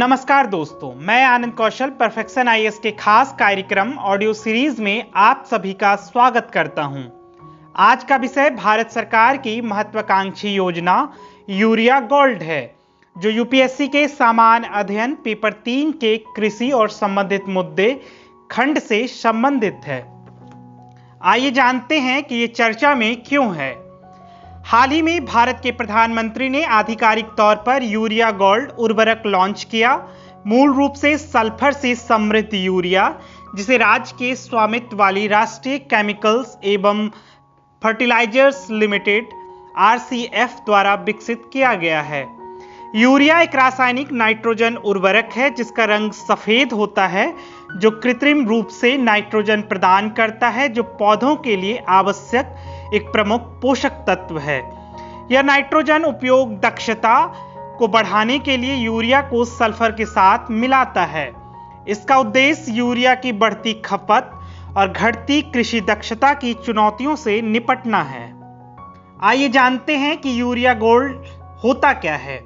नमस्कार दोस्तों, मैं आनंद कौशल परफेक्शन आईएएस के खास कार्यक्रम ऑडियो सीरीज में आप सभी का स्वागत करता हूं। आज का विषय भारत सरकार की महत्वाकांक्षी योजना यूरिया गोल्ड है, जो यूपीएससी के सामान्य अध्ययन पेपर 3 के कृषि और संबंधित मुद्दे खंड से संबंधित है। आइए जानते हैं कि ये चर्चा में क्यों है। हाल ही में भारत के प्रधानमंत्री ने आधिकारिक तौर पर यूरिया गोल्ड उर्वरक लॉन्च किया। मूल रूप से सल्फर से समृद्ध यूरिया, जिसे राज्य के स्वामित्व वाली राष्ट्रीय केमिकल्स एवं फर्टिलाइजर्स लिमिटेड आरसीएफ द्वारा विकसित किया गया है। यूरिया एक रासायनिक नाइट्रोजन उर्वरक है जिसका रंग सफेद होता है, जो कृत्रिम रूप से नाइट्रोजन प्रदान करता है, जो पौधों के लिए आवश्यक एक प्रमुख पोषक तत्व है। यह नाइट्रोजन उपयोग दक्षता को बढ़ाने के लिए यूरिया को सल्फर के साथ मिलाता है। इसका उद्देश्य यूरिया की बढ़ती खपत और घटती कृषि दक्षता की चुनौतियों से निपटना है। आइए जानते हैं कि यूरिया गोल्ड होता क्या है।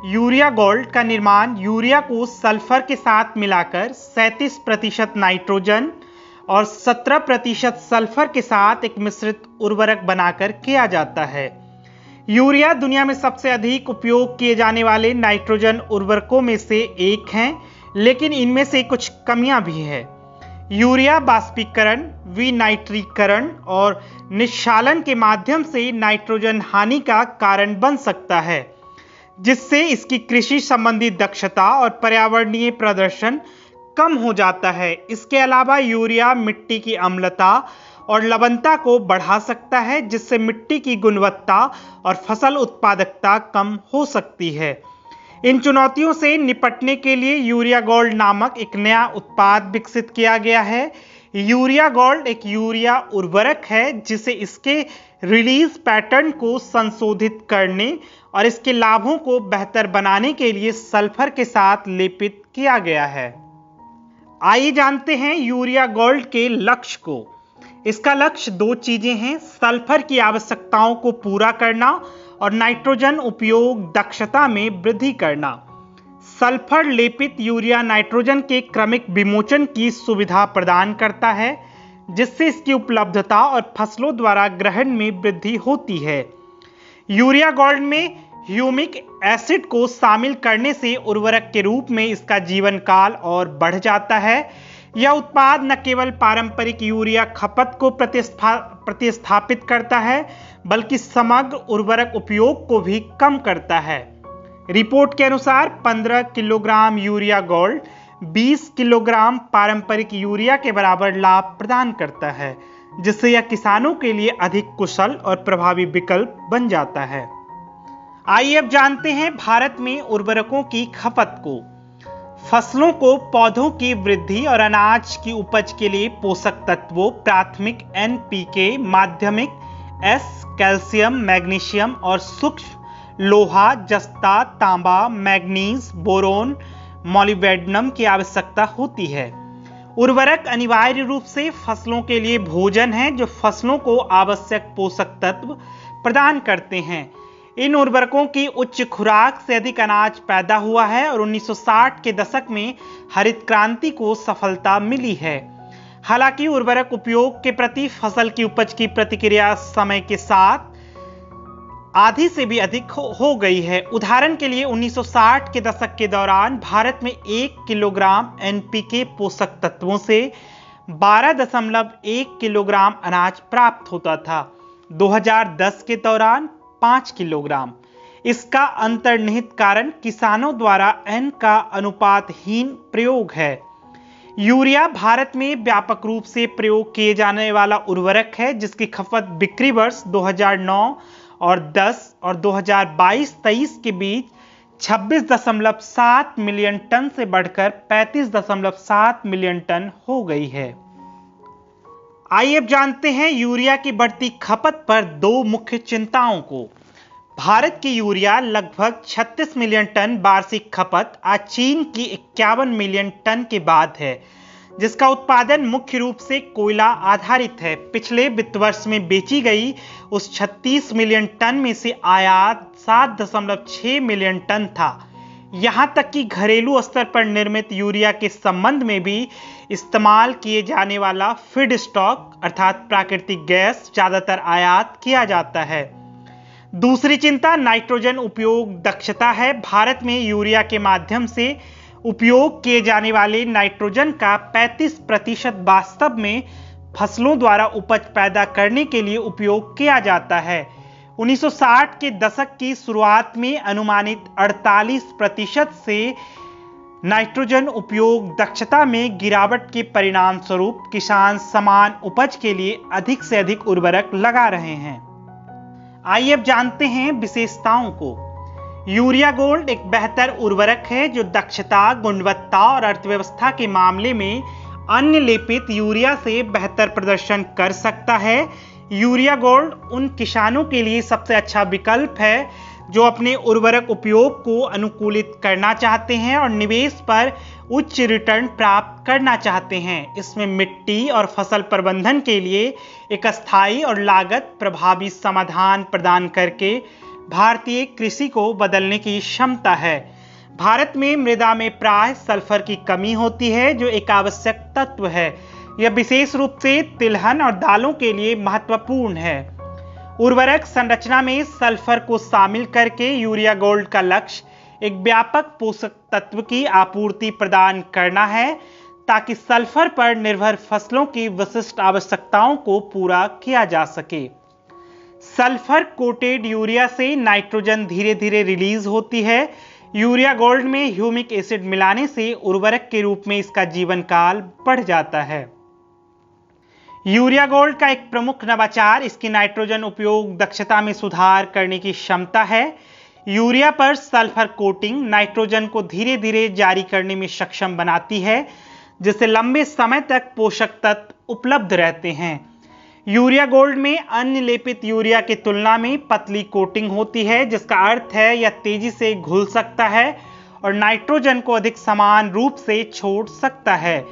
यूरिया गोल्ड का निर्माण यूरिया को सल्फर के साथ मिलाकर 37% नाइट्रोजन और 17% सल्फर के साथ एक मिश्रित उर्वरक बनाकर किया जाता है। यूरिया दुनिया में सबसे अधिक उपयोग किए जाने वाले नाइट्रोजन उर्वरकों में से एक है, लेकिन इनमें से कुछ कमियां भी हैं। यूरिया बाष्पीकरण, विनाइट्रीकरण और निस्सालन के माध्यम से नाइट्रोजन हानि का कारण बन सकता है, जिससे इसकी कृषि संबंधी दक्षता और पर्यावरणीय प्रदर्शन कम हो जाता है। इसके अलावा यूरिया मिट्टी की अम्लता और लवणता को बढ़ा सकता है, जिससे मिट्टी की गुणवत्ता और फसल उत्पादकता कम हो सकती है। इन चुनौतियों से निपटने के लिए यूरिया गोल्ड नामक एक नया उत्पाद विकसित किया गया है। यूरिया गोल्ड एक यूरिया उर्वरक है जिसे इसके रिलीज पैटर्न को संशोधित करने और इसके लाभों को बेहतर बनाने के लिए सल्फर के साथ लेपित किया गया है। आइए जानते हैं यूरिया गोल्ड के लक्ष्य को। इसका लक्ष्य दो चीजें हैं: सल्फर की आवश्यकताओं को पूरा करना और नाइट्रोजन उपयोग दक्षता में वृद्धि करना। सल्फर लेपित यूरिया नाइट्रोजन के क्रमिक विमोचन की सुविधा प्रदान करता है, जिससे इसकी उपलब्धता और फसलों द्वारा ग्रहण में वृद्धि होती है। यूरिया गोल्ड में ह्यूमिक एसिड को शामिल करने से उर्वरक के रूप में इसका जीवन काल और बढ़ जाता है। यह उत्पाद न केवल पारंपरिक यूरिया खपत को प्रतिस्थापित करता है, बल्कि समग्र उर्वरक उपयोग को भी कम करता है। रिपोर्ट के अनुसार 15 किलोग्राम यूरिया गोल्ड 20 किलोग्राम पारंपरिक यूरिया के बराबर लाभ प्रदान करता है, जिससे यह किसानों के लिए अधिक कुशल और प्रभावी विकल्प बन जाता है। आइए अब जानते हैं भारत में उर्वरकों की खपत को। फसलों को पौधों की वृद्धि और अनाज की उपज के लिए पोषक तत्वों प्राथमिक एनपीके, माध्यमिक एस, कैल्शियम, मैग्नीशियम और सूक्ष्म लोहा जस्ता, तांबा, मैग्नीज, बोरोन, मॉलिब्डेनम की आवश्यकता होती है। उर्वरक अनिवार्य रूप से फसलों के लिए भोजन है, जो फसलों को आवश्यक पोषक तत्व प्रदान करते हैं। इन उर्वरकों की उच्च खुराक से अधिक अनाज पैदा हुआ है और 1960 के दशक में हरित क्रांति को सफलता मिली है। हालांकि उर्वरक उपयोग के प्रति फसल की उपज की प्रतिक्रिया समय के साथ आधी से भी अधिक हो गई है। उदाहरण के लिए 1960 के दशक के दौरान भारत में 1 किलोग्राम एनपीके पोषक तत्वों से 12.1 किलोग्राम अनाज प्राप्त होता था। 2010 के दौरान 5 किलोग्राम। इसका अंतर्निहित कारण किसानों द्वारा एन का अनुपातहीन प्रयोग है। यूरिया भारत में व्यापक रूप से प्रयोग किए जाने वाला उर्वरक है, जिसकी खपत बिक्री वर्ष 2009 और 10 और 2022-23 के बीच 26.7 मिलियन टन से बढ़कर 35.7 मिलियन टन हो गई है। आइए अब जानते हैं यूरिया की बढ़ती खपत पर दो मुख्य चिंताओं को। भारत की यूरिया लगभग 36 मिलियन टन वार्षिक खपत आज चीन की 51 मिलियन टन के बाद है, जिसका उत्पादन मुख्य रूप से कोयला आधारित है। पिछले वित्त वर्ष में बेची गई उस 36 मिलियन टन में से आयात 7.6 मिलियन टन था। यहाँ तक कि घरेलू स्तर पर निर्मित यूरिया के संबंध में भी इस्तेमाल किए जाने वाला फीड स्टॉक अर्थात प्राकृतिक गैस ज्यादातर आयात किया जाता है। दूसरी चिंता नाइट्रोजन उपयोग दक्षता है। भारत में यूरिया के माध्यम से उपयोग किए जाने वाले नाइट्रोजन का 35% वास्तव में फसलों द्वारा उपज पैदा करने के लिए उपयोग किया जाता है। 1960 के दशक की शुरुआत में अनुमानित 48% से नाइट्रोजन उपयोग दक्षता में गिरावट के परिणाम स्वरूप किसान समान उपज के लिए अधिक से अधिक उर्वरक लगा रहे हैं। आइए अब जानते हैं विशेषताओं को। यूरिया गोल्ड एक बेहतर उर्वरक है जो दक्षता, गुणवत्ता और अर्थव्यवस्था के मामले में अन्य लेपित यूरिया से बेहतर प्रदर्शन कर सकता है। यूरिया गोल्ड उन किसानों के लिए सबसे अच्छा विकल्प है जो अपने उर्वरक उपयोग को अनुकूलित करना चाहते हैं और निवेश पर उच्च रिटर्न प्राप्त करना चाहते हैं। इसमें मिट्टी और फसल प्रबंधन के लिए एक स्थायी और लागत प्रभावी समाधान प्रदान करके भारतीय कृषि को बदलने की क्षमता है। भारत में मृदा में प्राय सल्फर की कमी होती है जो एक आवश्यक तत्व है। यह विशेष रूप से तिलहन और दालों के लिए महत्वपूर्ण है। उर्वरक संरचना में सल्फर को शामिल करके यूरिया गोल्ड का लक्ष्य एक व्यापक पोषक तत्व की आपूर्ति प्रदान करना है ताकि सल्फर पर निर्भर फसलों की विशिष्ट आवश्यकताओं को पूरा किया जा सके। सल्फर कोटेड यूरिया से नाइट्रोजन धीरे धीरे रिलीज होती है। यूरिया गोल्ड में ह्यूमिक एसिड मिलाने से उर्वरक के रूप में इसका जीवन काल बढ़ जाता है। यूरिया गोल्ड का एक प्रमुख नवाचार इसकी नाइट्रोजन उपयोग दक्षता में सुधार करने की क्षमता है। यूरिया पर सल्फर कोटिंग नाइट्रोजन को धीरे धीरे जारी करने में सक्षम बनाती है जिससे लंबे समय तक पोषक तत्व उपलब्ध रहते हैं। यूरिया गोल्ड में अन्य लेपित यूरिया की तुलना में पतली कोटिंग होती है जिसका अर्थ है यह तेजी से घुल सकता है और नाइट्रोजन को अधिक समान रूप से छोड़ सकता है।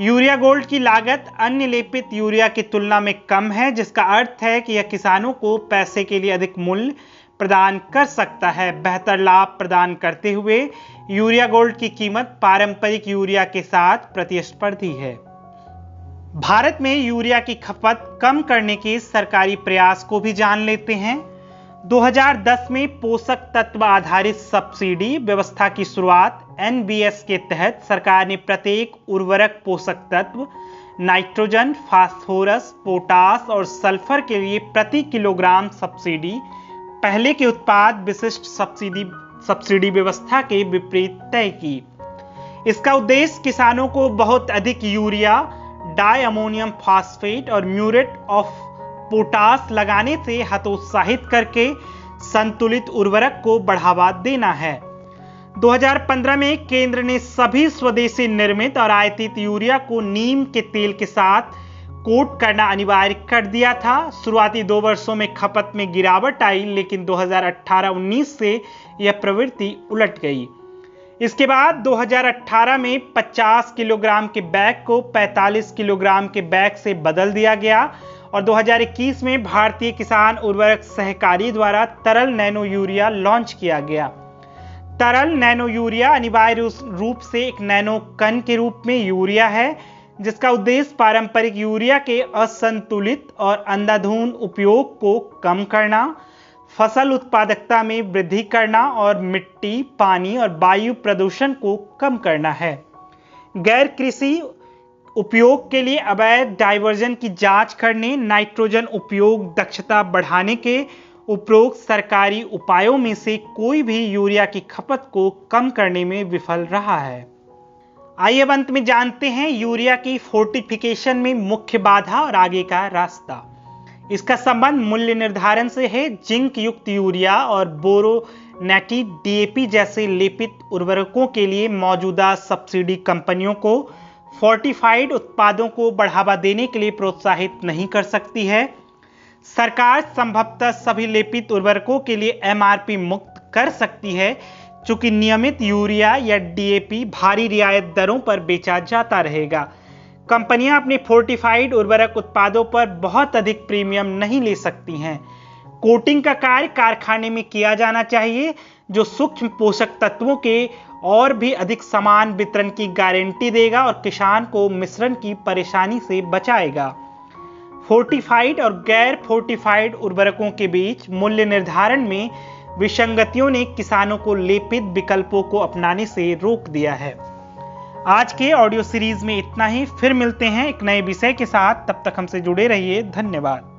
यूरिया गोल्ड की लागत अन्य लेपित यूरिया की तुलना में कम है जिसका अर्थ है कि यह किसानों को पैसे के लिए अधिक मूल्य प्रदान कर सकता है। बेहतर लाभ प्रदान करते हुए यूरिया गोल्ड की कीमत पारंपरिक यूरिया के साथ प्रतिस्पर्धी है। भारत में यूरिया की खपत कम करने के सरकारी प्रयास को भी जान लेते हैं। 2010 में पोषक तत्व आधारित सब्सिडी व्यवस्था की शुरुआत NBS के तहत सरकार ने प्रत्येक उर्वरक पोषक तत्व नाइट्रोजन, फास्फोरस, पोटास और सल्फर के लिए प्रति किलोग्राम सब्सिडी पहले के उत्पाद विशिष्ट सब्सिडी व्यवस्था के विपरीत तय की। इसका उद्देश्य किसानों को बहुत अधिक यूरिया, डाई अमोनियम फॉस्फेट और म्यूरेट ऑफ पोटास लगाने से हतोत्साहित करके संतुलित उर्वरक को बढ़ावा देना है। 2015 में केंद्र ने सभी स्वदेशी निर्मित और आयातित यूरिया को नीम के तेल के साथ कोट करना अनिवार्य कर दिया था। शुरुआती 2 वर्षों में खपत में गिरावट आई लेकिन 2018-19 से यह प्रवृत्ति उलट गई। इसके बाद 2018 में 50 किलोग्राम के बैग को 45 किलोग्राम के बैग से बदल दिया गया और 2021 में भारतीय किसान उर्वरक सहकारी द्वारा तरल नैनो यूरिया लॉन्च किया गया। तरल नैनो यूरिया अनिवार्य रूप से एक नैनो कण के रूप में यूरिया है जिसका उद्देश्य पारंपरिक यूरिया के असंतुलित और अंधाधुंध उपयोग को कम करना, फसल उत्पादकता में वृद्धि करना और मिट्टी, पानी और वायु प्रदूषण को कम करना है। गैर कृषि उपयोग के लिए अवैध डायवर्जन की जांच करने, नाइट्रोजन उपयोग दक्षता बढ़ाने के उपरोक्त सरकारी उपायों में से कोई भी यूरिया की खपत को कम करने में विफल रहा है। आइए अब अंत में जानते हैं यूरिया की फोर्टिफिकेशन में मुख्य बाधा और आगे का रास्ता। इसका संबंध मूल्य निर्धारण से है। जिंक युक्त यूरिया और बोरोनेटी DAP जैसे लेपित उर्वरकों के लिए मौजूदा सब्सिडी कंपनियों को फोर्टिफाइड उत्पादों को बढ़ावा देने के लिए प्रोत्साहित नहीं कर सकती है। सरकार संभवतः सभी लेपित उर्वरकों के लिए MRP मुक्त कर सकती है चूंकि नियमित यूरिया या DAP भारी रियायत दरों पर बेचा जाता रहेगा। कंपनियां अपने फोर्टिफाइड उर्वरक उत्पादों पर बहुत अधिक प्रीमियम नहीं ले सकती हैं। कोटिंग का कार्य कारखाने में किया जाना चाहिए, जो सूक्ष्म पोषक तत्वों के और भी अधिक समान वितरण की गारंटी देगा और किसान को मिश्रण की परेशानी से बचाएगा। फोर्टिफाइड और गैर फोर्टिफाइड उर्वरकों के बीच मूल्य निर्धारण में विसंगतियों ने किसानों को लेपित विकल्पों को अपनाने से रोक दिया है। आज के ऑडियो सीरीज में इतना ही। फिर मिलते हैं एक नए विषय के साथ। तब तक हमसे जुड़े रहिए। धन्यवाद।